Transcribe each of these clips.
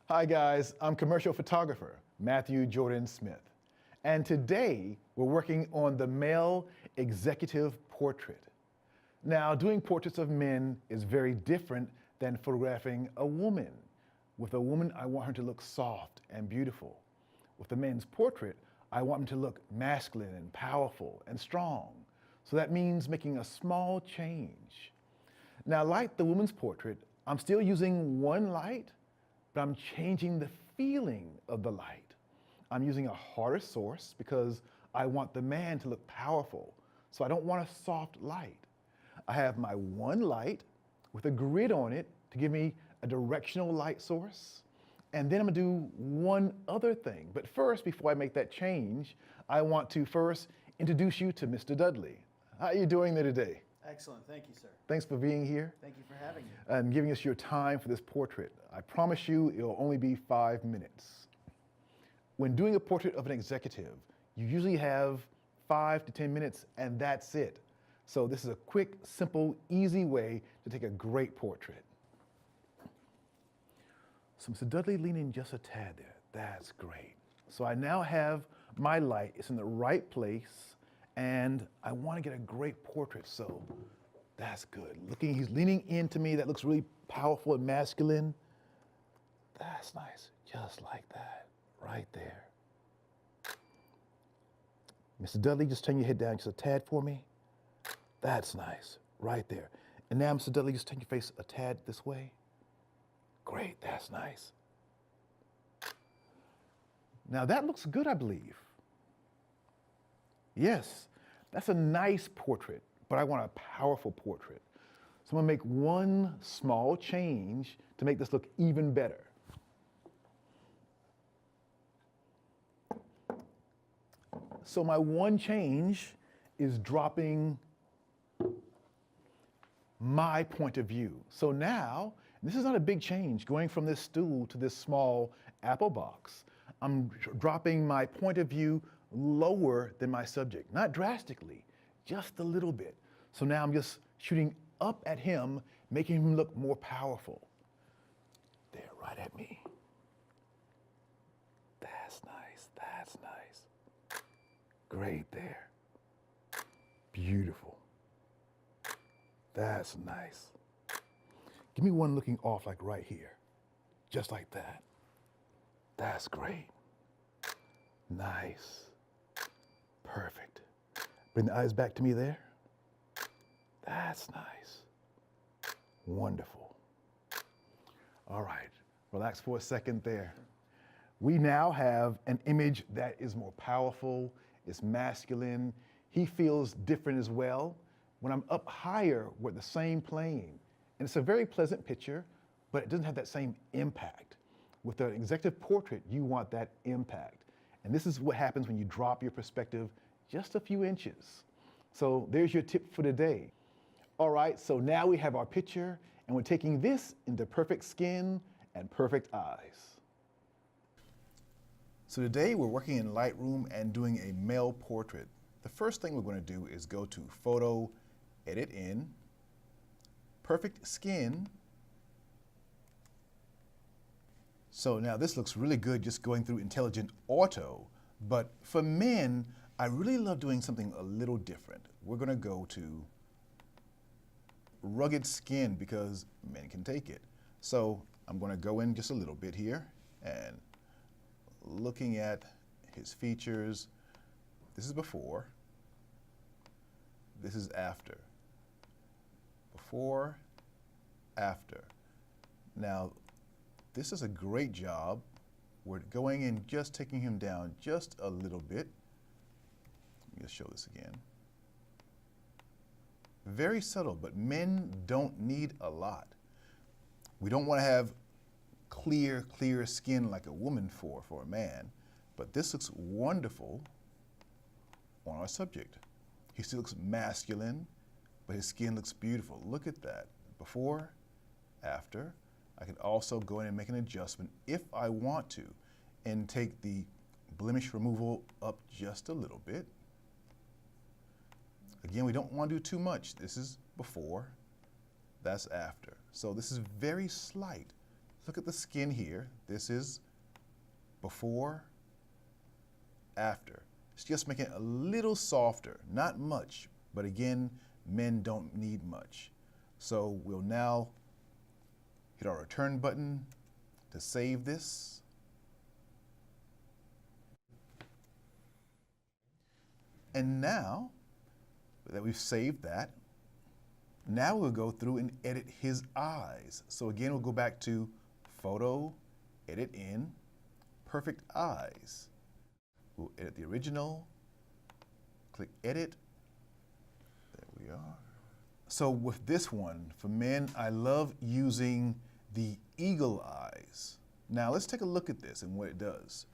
Hi guys, I'm commercial photographer Matthew Jordan Smith. And today we're working on the male executive portrait. Now, doing portraits of men is very different than photographing a woman. With a woman, I want her to look soft and beautiful. With the men's portrait, I want him to look masculine and powerful and strong. So that means making a small change. Now, like the woman's portrait, I'm still using one light, but I'm changing the feeling of the light. I'm using a harder source because I want the man to look powerful, so I don't want a soft light. I have my one light with a grid on it to give me a directional light source, and then I'm gonna do one other thing. But first, before I make that change, I want to first introduce you to Mr. Dudley. How are you doing there today? Excellent, thank you, sir. Thanks for being here. Thank you for having me. And giving us your time for this portrait. I promise you it'll only be 5 minutes. When doing a portrait of an executive, you usually have 5 to 10 minutes and that's it. So this is a quick, simple, easy way to take a great portrait. So Mr. Dudley, lean in just a tad there. That's great. So I now have my light, it's in the right place, and I want to get a great portrait, so that's good. He's leaning into me, that looks really powerful and masculine. That's nice, just like that, right there. Mr. Dudley, just turn your head down just a tad for me. That's nice, right there. And now, Mr. Dudley, just turn your face a tad this way. Great, that's nice. Now that looks good, I believe. Yes, that's a nice portrait, but I want a powerful portrait. So I'm gonna make one small change to make this look even better. So my one change is dropping my point of view. So now, this is not a big change, going from this stool to this small apple box. I'm dropping my point of view lower than my subject, not drastically, just a little bit. So now I'm just shooting up at him, making him look more powerful. There, right at me. That's nice, that's nice. Great there. Beautiful. That's nice. Give me one looking off like right here. Just like that. That's great. Nice. Perfect. Bring the eyes back to me there. That's nice. Wonderful. All right, relax for a second there. We now have an image that is more powerful, it's masculine. He feels different as well. When I'm up higher, we're the same plane. And it's a very pleasant picture, but it doesn't have that same impact. With an executive portrait, you want that impact. And this is what happens when you drop your perspective just a few inches. So there's your tip for today. All right, so now we have our picture, and we're taking this into perfect skin and perfect eyes. So today we're working in Lightroom and doing a male portrait. The first thing we're going to do is go to Photo, Edit In, Perfect Skin. So now this looks really good just going through Intelligent Auto, but for men, I really love doing something a little different. We're going to go to Rugged Skin because men can take it. So I'm going to go in just a little bit here and looking at his features. This is before, this is after. Before, after. Now, this is a great job. We're going in just taking him down just a little bit. Let me just show this again. Very subtle, but men don't need a lot. We don't want to have clear skin like a woman for a man, but this looks wonderful on our subject. He still looks masculine, but his skin looks beautiful. Look at that. Before, after. I can also go in and make an adjustment if I want to and take the blemish removal up just a little bit. Again, we don't want to do too much. This is before, that's after. So this is very slight Look at the skin here. This is before, after. It's just making it a little softer, not much, but again, men don't need much. So we'll now hit our return button to save this. And now that we've saved that, now we'll go through and edit his eyes. So again, we'll go back to Photo, Edit In, Perfect Eyes. We'll edit the original, click Edit. There we are. So with this one, for men, I love using the eagle eyes. Now let's take a look at this and what it does.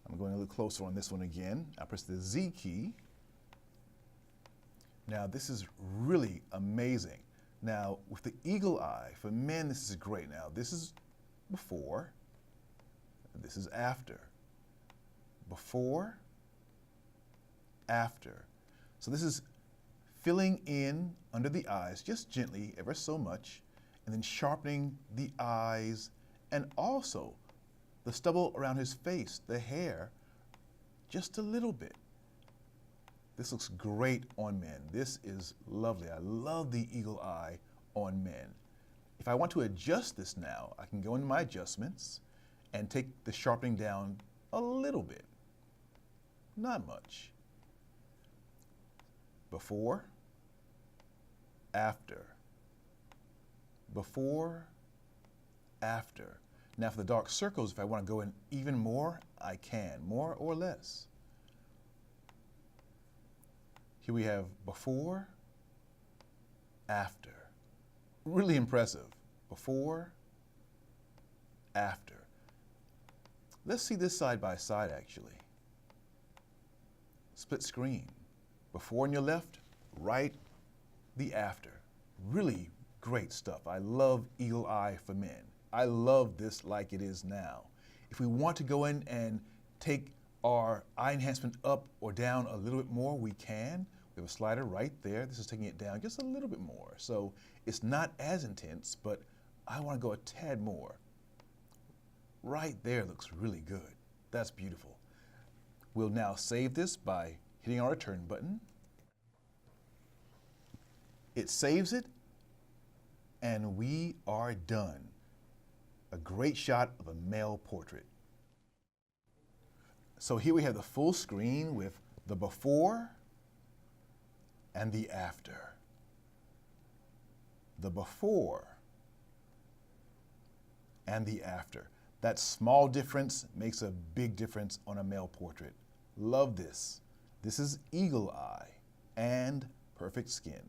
I'm going a little closer on this one again. I press the Z key. Now this is really amazing. Now with the eagle eye, for men this is great. Now this is before, this is after. Before, after. So this is filling in under the eyes, just gently, ever so much, and then sharpening the eyes and also the stubble around his face, the hair, just a little bit. This looks great on men. This is lovely. I love the eagle eye on men. If I want to adjust this now, I can go into my adjustments and take the sharpening down a little bit. Not much. Before, after. Before, after. Now for the dark circles, if I want to go in even more, I can, more or less. Here we have before, after. Really impressive. Before, after. Let's see this side by side actually. Split screen. Before on your left, right, the after. Really great stuff. I love eagle eye for men. I love this like it is now. If we want to go in and take our eye enhancement up or down a little bit more, we can. We have a slider right there. This is taking it down just a little bit more. So it's not as intense, but I want to go a tad more. Right there looks really good. That's beautiful. We'll now save this by hitting our return button. It saves it, and we are done. A great shot of a male portrait. So here we have the full screen with the before and the after. The before and the after. That small difference makes a big difference on a male portrait. Love this. This is eagle eye and perfect skin.